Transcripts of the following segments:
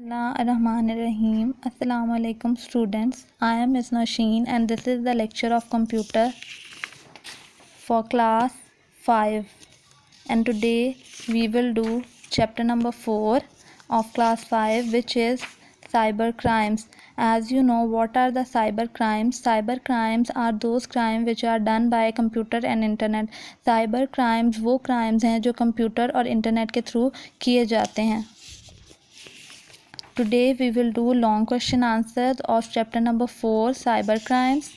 Bismillahirrahmanirrahim. Assalamu alaikum students. I am Ms. Nasheen and this is the lecture of computer for class 5, and today we will do chapter number 4 of class 5, which is cyber crimes. As you know, what are the cyber crimes? Cyber crimes are those crimes which are done by computer and internet. Cyber crimes वो crimes हैं जो computer और internet के through किए जाते हैं. Today we will do long question answers of chapter number 4, cyber crimes.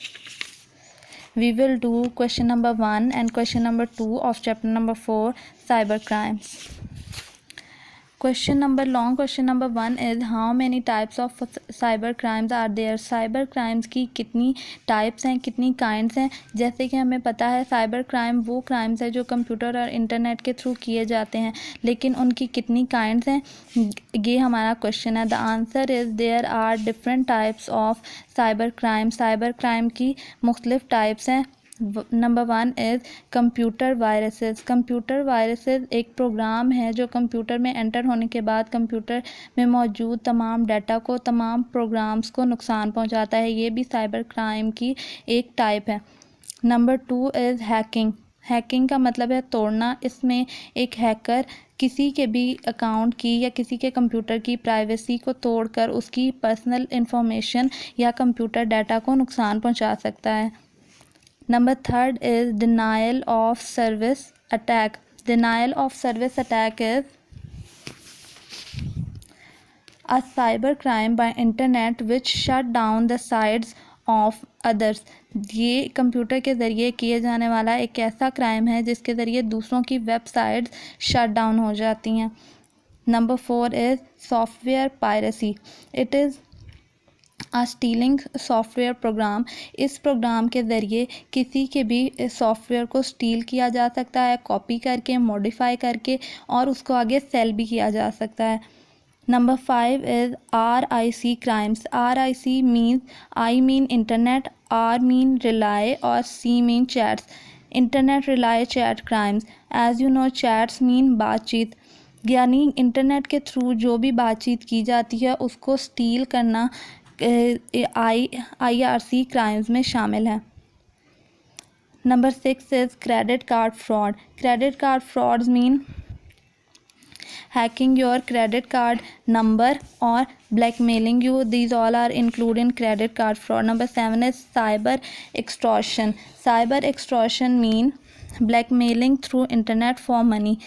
We will do question number 1 and question number 2 of chapter number 4, cyber crimes. Long question number 1 is how many types of cyber crimes are there? Cyber crimes की कितनी types हैं, कितनी kinds हैं? जैसे कि हमें पता है साइबर क्राइम वो क्राइम्स है जो कंप्यूटर और इंटरनेट के थ्रू किए जाते हैं, लेकिन उनकी कितनी काइंड्स हैं, ये हमारा क्वेश्चन है. The answer is there are different types of cyber crime. Cyber crime की मुख्तलिफ टाइप्स हैं. Number 1 is computer viruses. Computer viruses एक प्रोग्राम है जो कंप्यूटर में एंटर होने के बाद कंप्यूटर में मौजूद तमाम डाटा को, तमाम प्रोग्राम्स को नुकसान पहुंचाता है. ये भी साइबर क्राइम की एक टाइप है. Number 2 is hacking. हैकिंग का मतलब है तोड़ना. इसमें एक हैकर किसी के भी अकाउंट की या किसी के कंप्यूटर की प्राइवेसी को तोड़कर उसकी पर्सनल इंफॉर्मेशन या कंप्यूटर डाटा को नुकसान पहुंचा सकता है. Number 3 is denial of service attack. Denial of service attack is a cyber crime by internet which shut down the sites of others. ये कंप्यूटर के ज़रिए किए जाने वाला एक ऐसा क्राइम है जिसके ज़रिए दूसरों की वेबसाइट्स शट डाउन हो जाती हैं. Number 4 is software piracy. It is stealing software program. इस प्रोग्राम के ज़रिए किसी के भी सॉफ्टवेयर को स्टील किया जा सकता है, कॉपी करके, मॉडिफाई करके, और उसको आगे सेल भी किया जा सकता है. Number 5 is RIC crimes. RIC means I mean internet, R mean relay और C mean chats. Internet relay chat crimes. As you know, chats mean बातचीत, यानी इंटरनेट के थ्रू जो भी बातचीत की जाती है उसको स्टील करना IRC क्राइम्स में शामिल है. Number 6 is credit card fraud. Credit card frauds mean hacking your credit card number और blackmailing you. These all are included in credit card fraud. Number 7 is cyber extortion. Cyber extortion mean blackmailing through internet for money.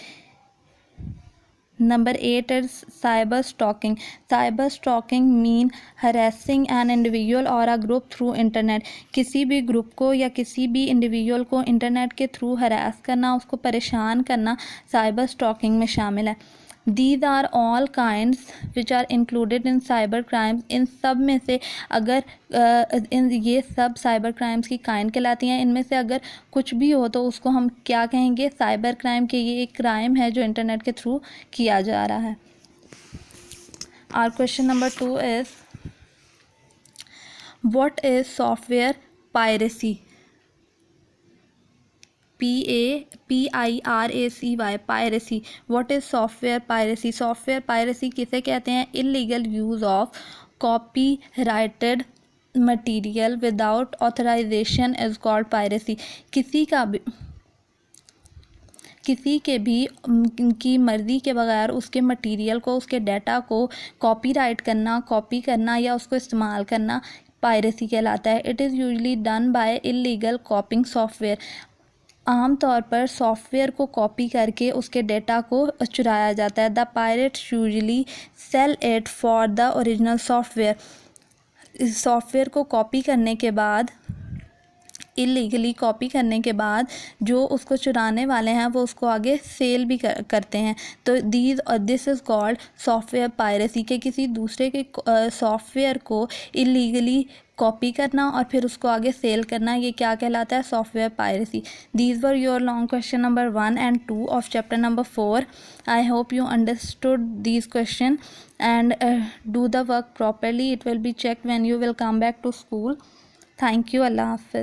Number 8 is cyber stalking. Cyber stalking mean harassing an individual or a group through internet. किसी भी group को या किसी भी individual को internet के through harass करना, उसको परेशान करना साइबर स्टॉकिंग में शामिल है. These are all kinds which are included in cyber crimes. इन सब में से अगर ये सब साइबर क्राइम्स की काइंड कहलाती हैं. इनमें से अगर कुछ भी हो तो उसको हम क्या कहेंगे? साइबर क्राइम के. ये एक क्राइम है जो इंटरनेट के थ्रू किया जा रहा है. Our question number 2 is what is software piracy? PIRACY. piracy. What is software piracy? Software piracy किसे कहते हैं? Illegal use of copyrighted material without authorization is called piracy. किसी के भी की मर्ज़ी के बगैर उसके मटेरियल को, उसके डाटा को कॉपीराइट करना, कॉपी करना या उसको इस्तेमाल करना पायरेसी कहलाता है. It is usually done by illegal कॉपिंग software. आम तौर पर सॉफ्टवेयर को कॉपी करके उसके डेटा को चुराया जाता है. The pirates usually sell it for the original software. इस सॉफ्टवेयर को कॉपी करने के बाद, इलीगली कॉपी करने के बाद जो उसको चुराने वाले हैं वो उसको आगे सेल भी करते हैं. तो this is called software piracy. के किसी दूसरे के सॉफ्टवेयर को इलीगली कॉपी करना और फिर उसको आगे सेल करना, ये क्या कहलाता है? Software piracy. These were your long question number 1 and 2 of chapter number 4. I hope you understood these question and do the work properly. It will be checked when you will come back to school. Thank you. Allah Hafiz.